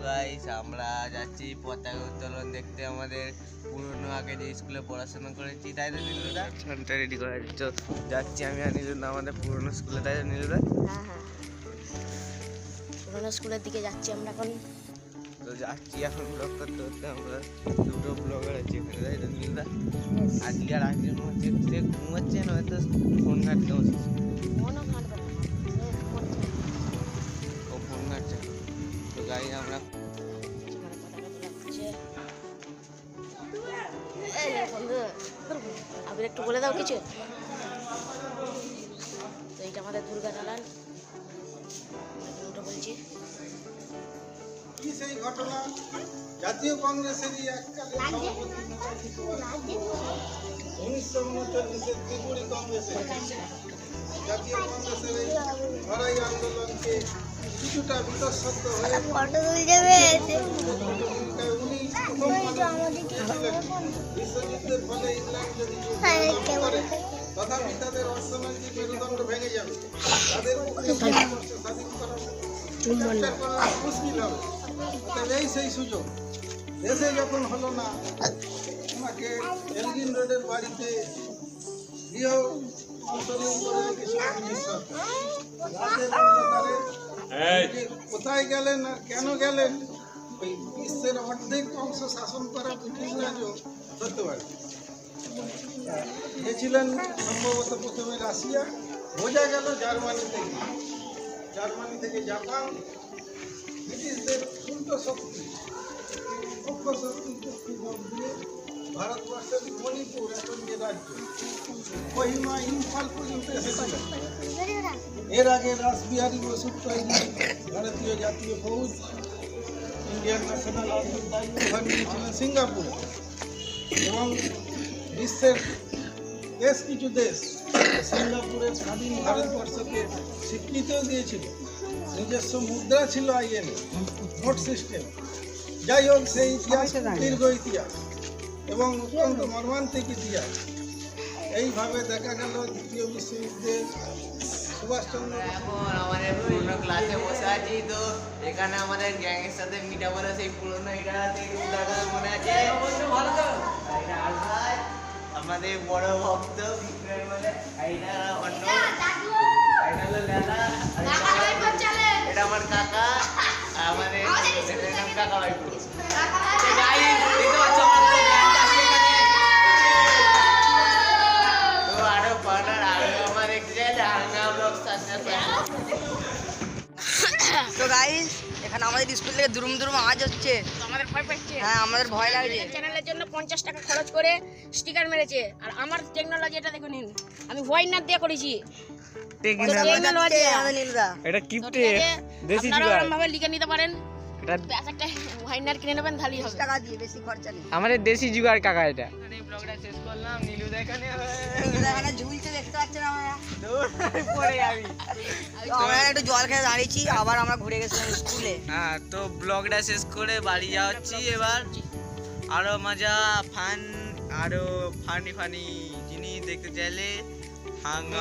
Guys আমরা যাচ্ছি পতাকা উত্তোলন দেখতে আমাদের পুরনো আগে যে স্কুলে পড়াশোনা করেছি, তাই তো নীলুদা? ঘন্টা রেডি করা তো যাচ্ছি আমি আর নীলুদা আমাদের পুরনো স্কুলে, তাই তো নীলুদা? হ্যাঁ হ্যাঁ, পুরনো স্কুলের দিকে যাচ্ছি আমরা এখন। তো যাচ্ছি এখন ব্লগ করতে করতে, আমরা দুটো ব্লগার আছে এখানে, তাই তো নীলুদা? আজকে আর আজকের মধ্যে সে ঘুমাচ্ছে না, হয়তো ফোন ঘাটতে বসেছে। ও ফোন ঘাটছে। তো গাড়ি আমরা আবির একটু বলে দাও কিছু। তো এইটা আমাদের দুর্গা দালান, বলছি কি সেই ঘটনা জাতীয় কংগ্রেসেরই এককালে সভাপতি 1939-এর ত্রিপুরী কংগ্রেসের জাতীয় কংগ্রেসের এই লড়াই আন্দোলনকে কিছুটা বিতর্কিত হয়ে উনি বিশ্বযুদ্ধের ফলে ইংল্যান্ডের করে, তথাপি তাদের অর্থনৈতিক মেরুদণ্ড ভেঙে যাবে, তাদের স্বাধীন করার মুশকিল হবে। এই সেই সুযোগ দেশে যখন হলো না, আমাকে এলগিন রোডের বাড়িতে গৃহ অন্তরীণ করে রেখেছিলেন ঈশ্বর। রাতের অন্ধকারে কোথায় গেলেন আর কেন গেলেন, ওই বিশ্বের অর্ধেক অংশ শাসন করা ব্রিটিশ রাজও ধরতে পারে। গেছিলেন সম্ভবত প্রথমে রাশিয়া, বোঝা গেল জার্মানি থেকে জাপান, ব্রিটিশদের উল্টো শক্তি পক্ষ শক্তিকে দিয়ে ভারতবর্ষের মণিপুর এখন যে রাজ্য কোহিমা ইম্ফল পর্যন্ত এসেছিল। এর আগে রাসবিহারী বসুর তৈরি ভারতীয় জাতীয় ফৌজ ইন্ডিয়ান ন্যাশনাল আর্মির দায়িত্বভার নিয়েছিলেন সিঙ্গাপুরে, এবং বিশ্বের বেশ কিছু দেশ সিঙ্গাপুরের স্বাধীন ভারতবর্ষকে স্বীকৃতিও দিয়েছিল। নিজস্ব মুদ্রা ছিল আইএনএ, নোট সিস্টেম। যাই হোক, সেই ইতিহাস দীর্ঘ ইতিহাস এবং অত্যন্ত মর্মান্তিক ইতিহাস। এইভাবে দেখা গেল দ্বিতীয় বিশ্বযুদ্ধে সুভাষচন্দ্র। এখন আমাদের পুরনো ক্লাসে বসে আছি, তো এখানে আমাদের গ্যাংয়ের সাথে মিটা বলে সেই পুরনো এটা মনে আছে, আমাদের বড় ভক্ত বিক্রয় বলে, এটা অন্য, এটা হলো লেলা, এটা আমার কাকা, আমাদের নাম কাকা ভাইপুর। তো গাইস এখানে আমাদের স্কুল থেকে দুরুম আওয়াজ হচ্ছে, আমাদের ভয় পাচ্ছে। হ্যাঁ আমাদের ভয় লাগছে। চ্যানেলের জন্য 50 টাকা খরচ করে স্টিকার মেরেছে, আর আমার টেকনোলজি এটা দেখুন, আমি হোয়াইটনার দিয়ে করেছি। এটা কিপটে দেশি আপনারা জুগাড়, এরকম ভাবে লিখে নিতে পারেন। এটা একটা হোয়াইটনার কিনে নেবেন, তাহলেই হবে। টাকা দিয়ে বেশি খরচা নেই। আমাদের দেশি জুগাড় কাকা। এটা এই ব্লগটা শেষ করলাম। নীলুদা এখানে এখানে ঝুলছে, দেখতে পাচ্ছেন আমরা পরে যাবি। তো আমরা একটু জল খেয়ে দাঁড়িয়েছি, আবার আমরা ঘুরে গেছিলাম স্কুলে। হ্যাঁ, তো ব্লগটা শেষ করে বাড়ি যাচ্ছি এবার। আরো মজা আরো ফানি জিনিস দেখতে চাইলে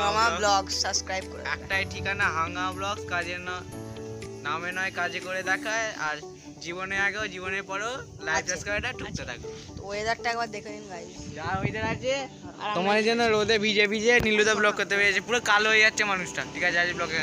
আমার ব্লগ সাবস্ক্রাইব করে একটাই ঠিকানা, হাঙ্গা ব্লগ। কাজের নামে নয়, কাজে করে দেখায়। আর জীবনে আগেও জীবনের পরেও লাইভ সাবস্ক্রাইবটা ঢুকতে থাকো। তো ওয়েদারটা একবার দেখে নিন গাইস, যা ওয়েদার আছে তোমার জন্য। রোদে ভিজে নীলুদা ব্লগ করতে পেরেছে, পুরো কালো হয়ে যাচ্ছে মানুষটা। ঠিক আছে, আজ ব্লগে